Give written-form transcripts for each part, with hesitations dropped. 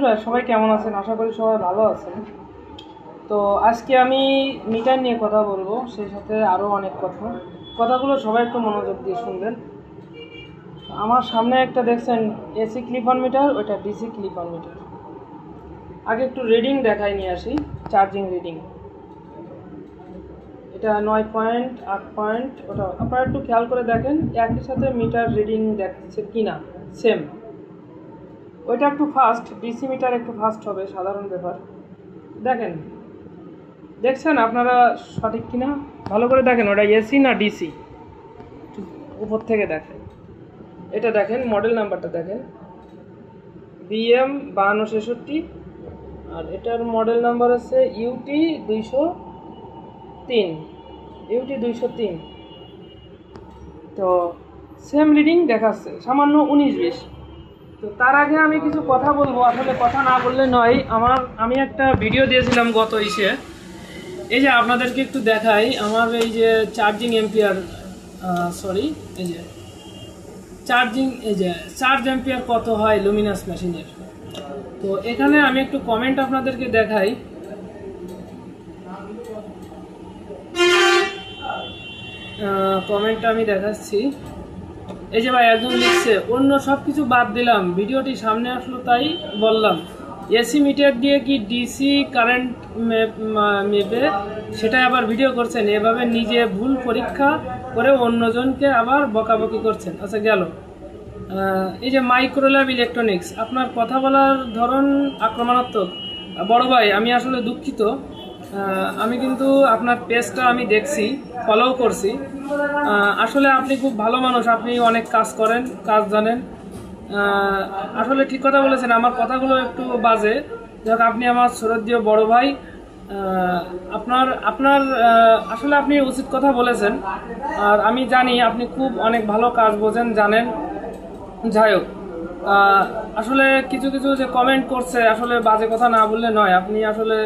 বন্ধুরা সবাই কেমন আছেন? আশা করি সবাই ভালো আছেন। তো আজকে আমি মিটার নিয়ে কথা বলবো, সেই সাথে আরও অনেক কথাগুলো সবাই একটু মনোযোগ দিয়ে শুনবেন। আমার সামনে একটা দেখছেন এসি ক্লিপার মিটার, ওইটা ডিসি ক্লিপার মিটার। আগে একটু রিডিং দেখাই নিয়ে আসি। চার্জিং রিডিং এটা 9 পয়েন্ট 8 পয়েন্ট, ওটা আপনারা একটু খেয়াল করে দেখেন একই সাথে মিটার রিডিং দেখাচ্ছে কিনা সেম। ওইটা একটু ফাস্ট, ডিসি মিটার একটু ফাস্ট হবে, সাধারণ ব্যাপার। দেখছেন আপনারা সঠিক কিনা ভালো করে দেখেন, ওটা এসি না ডিসি, উপর থেকে দেখেন। এটা দেখেন, মডেল নাম্বারটা দেখেন BM5263, আর এটার মডেল নাম্বার হচ্ছে UT203। তো সেম রিডিং দেখাচ্ছে, সামান্য 19-20। তো তার আগে আমি কিছু কথা বলবো, আসলে কথা না বললে নয়। আমি একটা ভিডিও দিয়েছিলাম গত ইসে, এই যে আপনাদেরকে একটু দেখাই আমার এই যে চার্জিং এম্পিয়ার, এই যে চার্জ এম্পিয়ার কত হয় লুমিনাস মেশিনের। তো এখানে আমি একটু কমেন্ট আপনাদেরকে দেখাই। কমেন্টটা আমি দেখাচ্ছি। এই যে ভাই একজন লিখছে, অন্য সব কিছু বাদ দিলাম, ভিডিওটি সামনে আসলো তাই বললাম, এসি মিটার দিয়ে কি ডিসি কারেন্ট মেপে সেটাই আবার ভিডিও করছেন, এভাবে নিজে ভুল পরীক্ষা করে অন্যজনকে আবার বকাবকি করছেন। আচ্ছা গেল। এই যে মাইক্রোল্যাব ইলেকট্রনিক্স, আপনার কথা বলার ধরন আক্রমণাত্মক। বড় ভাই আমি আসলে দুঃখিত, আমি কিন্তু আপনার পেজটা আমি দেখছি, ফলো করছি। আসলে আপনি খুব ভালো মানুষ, আপনি অনেক কাজ করেন, কাজ জানেন। আসলে ঠিক কথা বলেছেন, আমার কথাগুলো একটু বাজে। যাক, আপনি আমার শ্রদ্ধেয় বড় ভাই, আপনার আসলে আপনি উচিত কথা বলেছেন। আর আমি জানি আপনি খুব অনেক ভালো কাজ বোঝেন, জানেন। যাই হোক, আসলে কিছু কিছু যে কমেন্ট করছে, আসলে বাজে কথা না বললে নয়। আপনি আসলে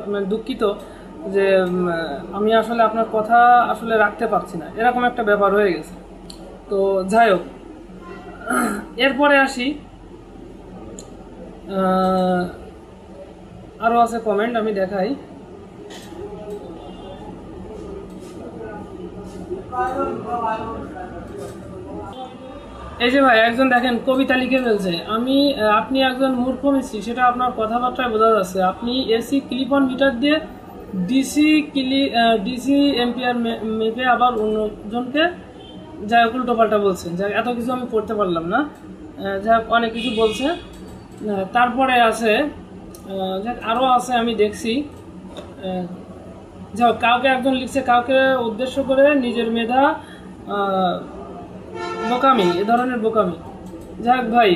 আপনার দুঃখিত যে আমি আসলে আপনার কথা আসলে রাখতে পারছি না, এরকম একটা ব্যাপার হয়ে গেছে। তো যাই হোক, এরপরে আসি। আরও আছে কমেন্ট, আমি দেখাই। এই যে ভাই একজন দেখেন কবিতা লিখে ফেলছে, আপনি একজন মূর্খ মিস্ত্রি, সেটা আপনার কথাবার্তায় বোঝা যাচ্ছে। আপনি এসি ক্লিপ-অন মিটার দিয়ে ডিসি এম্পিয়ার মেপে আবার অন্যজনকে যাই হোক উল্টো পাল্টা বলছেন। যাই এত কিছু আমি পড়তে পারলাম না, যাই হোক অনেক কিছু বলছে। তারপরে আছে, যাক আরও আছে আমি দেখছি। যাই হোক, কাউকে একজন লিখছে, কাউকে উদ্দেশ্য করে নিজের মেধা বোকামি, এ ধরনের বোকামি। যাক ভাই,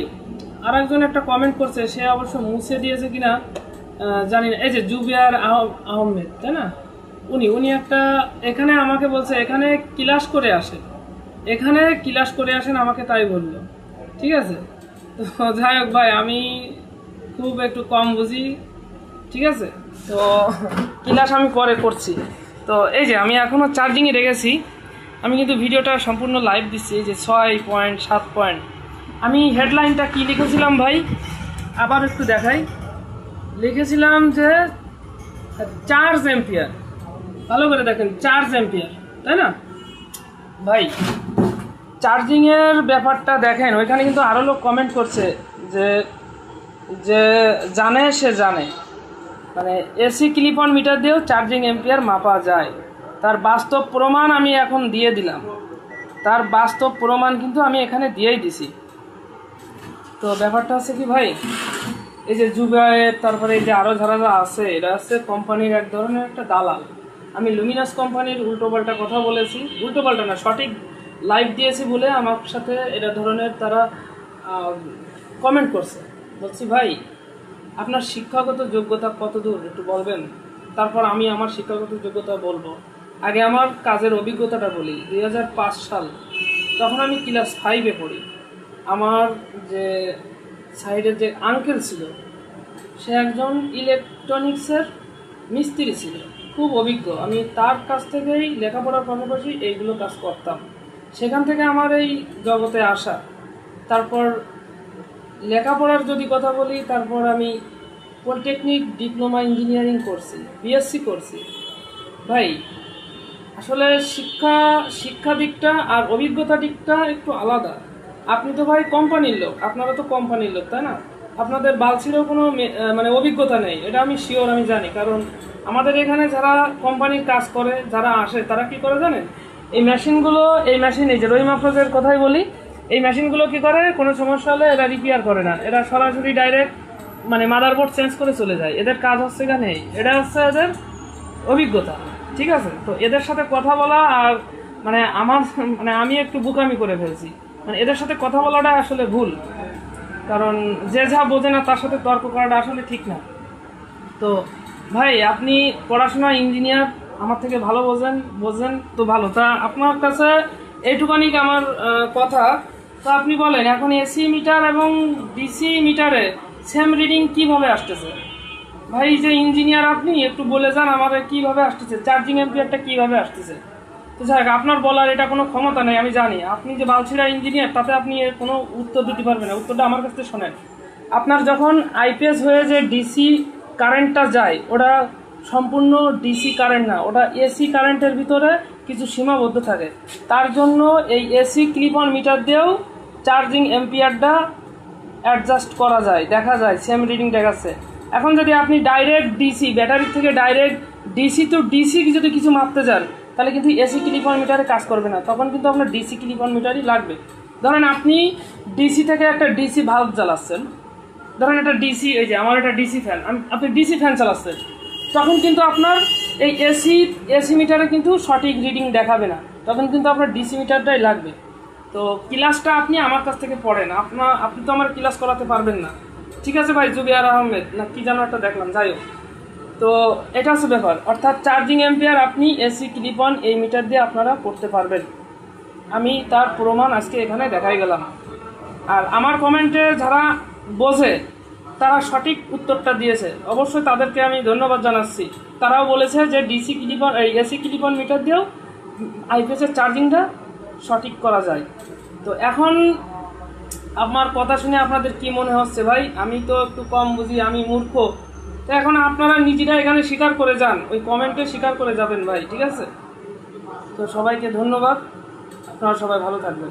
আর একজন একটা কমেন্ট করছে, সে অবশ্য মুছে দিয়েছে কিনা জানি না। এই যে জুবিয়ার আহমেদ, তাই না? উনি একটা এখানে আমাকে বলছে, এখানে ক্লাস করে আসেন আমাকে, তাই বললো। ঠিক আছে, তো যাই হোক ভাই, আমি খুব একটু কম বুঝি, ঠিক আছে। তো ক্লাস আমি পরে করছি। তো এই যে আমি এখনও চার্জিংয়ে রেখেছি, আমি কিন্তু ভিডিওটা সম্পূর্ণ লাইভ দিচ্ছি। যে 6 পয়েন্ট 7 পয়েন্ট, আমি হেডলাইনটা কি লিখেছিলাম ভাই আবার একটু দেখাই। লিখেছিলাম যে চার্জ এম্পিয়ার, ভালো করে দেখেন, চার্জ এম্পিয়ার, তাই না ভাই? চার্জিংয়ের ব্যাপারটা দেখেন, ওইখানে কিন্তু আরও লোক কমেন্ট করছে যে যে জানে সে জানে, মানে এসি ক্লিপ-অন মিটার দিয়েও চার্জিং এম্পিয়ার মাপা যায়। তার বাস্তব প্রমাণ আমি এখন দিয়ে দিলাম, তার বাস্তব প্রমাণ কিন্তু আমি এখানে দিয়েই দিছি। তো ব্যাপারটা হচ্ছে কি ভাই, এই যে জুবায়ের, তারপরে এই যে আরও যারা আছে, এরা আছে কোম্পানির এক ধরনের একটা দালাল। আমি লুমিনাস কোম্পানির উল্টোপাল্টা কথা বলেছি, উল্টোপাল্টা না, সঠিক লাইভ দিয়েছি বলে আমার সাথে এটা ধরনের তারা কমেন্ট করছে। বলছি ভাই, আপনার শিক্ষাগত যোগ্যতা কত দূর একটু বলবেন, তারপর আমি আমার শিক্ষাগত যোগ্যতা বলবো। আগে আমার কাজের অভিজ্ঞতাটা বলি। 2005 সাল, তখন আমি ক্লাস 5-এ পড়ি। আমার যে সাইডের যে আঙ্কেল ছিল, সে একজন ইলেকট্রনিক্সের মিস্ত্রি ছিল, খুব অভিজ্ঞ। আমি তার কাছ থেকেই লেখাপড়ার পাশাপাশি এইগুলো কাজ করতাম, সেখান থেকে আমার এই জগতে আসা। তারপর লেখাপড়ার যদি কথা বলি, তারপর আমি পলিটেকনিক ডিপ্লোমা ইঞ্জিনিয়ারিং করছি, বিএসসি করছি। ভাই আসলে শিক্ষা দিকটা আর অভিজ্ঞতা দিকটা একটু আলাদা। আপনি তো ভাই কোম্পানির লোক, আপনারা তো কোম্পানির লোক, তাই না? আপনাদের বালছিরও কোনো মানে অভিজ্ঞতা নেই, এটা আমি শিওর, আমি জানি। কারণ আমাদের এখানে যারা কোম্পানির কাজ করে, যারা আসে, তারা কি করে জানেন? এই মেশিনগুলো, এই মেশিন, এই যে রহিম আফরোজের কথাই বলি, এই মেশিনগুলো কি করে, কোনো সমস্যা হলে এরা রিপেয়ার করে না, এরা সরাসরি ডাইরেক্ট মানে মাদারবোর্ড চেঞ্জ করে চলে যায়। এদের কাজ হচ্ছে এখানে, এটা হচ্ছে এদের অভিজ্ঞতা। ঠিক আছে, তো এদের সাথে কথা বলা আর মানে আমার মানে আমি একটু বোকামি করে ফেলছি, মানে এদের সাথে কথা বলাটা আসলে ভুল। কারণ যে যা বোঝে না তার সাথে তর্ক করাটা আসলে ঠিক না। তো ভাই আপনি পড়াশোনা ইঞ্জিনিয়ার, আমার থেকে ভালো বোঝেন তো ভালো। তা আপনার কাছে এইটুকানি আমার কথা। তো আপনি বলেন, এখন এসি মিটার এবং ডিসি মিটারে সেম রিডিং কিভাবে আসতেছে? ভাই যে ইঞ্জিনিয়ার আপনি একটু বলে যান আমাদের কিভাবে আসতেছে, চার্জিং এম্পিয়ারটা কিভাবে আসতেছে। তো যাই হোক, আপনার বলার এটা কোনো ক্ষমতা নেই, আমি জানি। আপনি যে বালছিড়া ইঞ্জিনিয়ার, তাতে আপনি এর কোনো উত্তর দিতে পারবেন না। উত্তরটা আমার কাছ থেকে শোনেন। আপনার যখন আইপিএস হয়ে যে ডিসি কারেন্টটা যায়, ওটা সম্পূর্ণ ডিসি কারেন্ট না, ওটা এসি কারেন্টের ভিতরে কিছু সীমাবদ্ধ থাকে। তার জন্য এই এসি ক্লিপ অন মিটার দিয়েও চার্জিং এম্পিয়ারটা অ্যাডজাস্ট করা যায়, দেখা যায় সেম রিডিং দেখাচ্ছে। এখন যদি আপনি ডাইরেক্ট ডিসি, ব্যাটারি থেকে ডাইরেক্ট ডিসি টু ডিসি যদি কিছু মাপতে যান, তাহলে কিন্তু এসি ক্লিপ অন মিটারে কাজ করবে না, তখন কিন্তু আপনার ডিসি ক্লিপ অন মিটারই লাগবে। ধরেন আপনি ডিসি থেকে একটা ডিসি ভাল্ব জ্বালাচ্ছেন, ধরেন একটা ডিসি, এই যে আমার একটা ডিসি ফ্যান, আপনি ডিসি ফ্যান চালাচ্ছেন, তখন কিন্তু আপনার এই এসি মিটারে কিন্তু সঠিক রিডিং দেখাবে না, তখন কিন্তু আপনার ডিসি মিটারটাই লাগবে। তো ক্লাসটা আপনি আমার কাছ থেকে পড়েন, আপনি তো আমার ক্লাস করাতে পারবেন না। ঠিক আছে ভাই, জুবিয়ার আহমেদ না কি যেন একটা দেখলাম, যাই হোক। তো এটা হচ্ছে ব্যাপার, অর্থাৎ চার্জিং এম্পিয়ার আপনি এসি ক্লিপ অন এই মিটার দিয়ে আপনারা করতে পারবেন। আমি তার প্রমাণ আজকে এখানে দেখাই গেলাম। আর আমার কমেন্টে যারা বোঝে, তারা সঠিক উত্তরটা দিয়েছে, অবশ্যই তাদেরকে আমি ধন্যবাদ জানাচ্ছি। তারাও বলেছে যে ডিসি ক্লিপ অন এই এসি ক্লিপ অন মিটার দিয়েও আইপিএসের চার্জিংটা সঠিক করা যায়। তো এখন আমার কথা শুনে আপনাদের কি মনে হচ্ছে ভাই? আমি তো একটু কম বুঝি, আমি মূর্খ। তো এখন আপনারা নিজেরা এখানে স্বীকার করে যান, ওই কমেন্টে স্বীকার করে যাবেন ভাই, ঠিক আছে? তো সবাইকে ধন্যবাদ, আপনারা সবাই ভালো থাকবেন।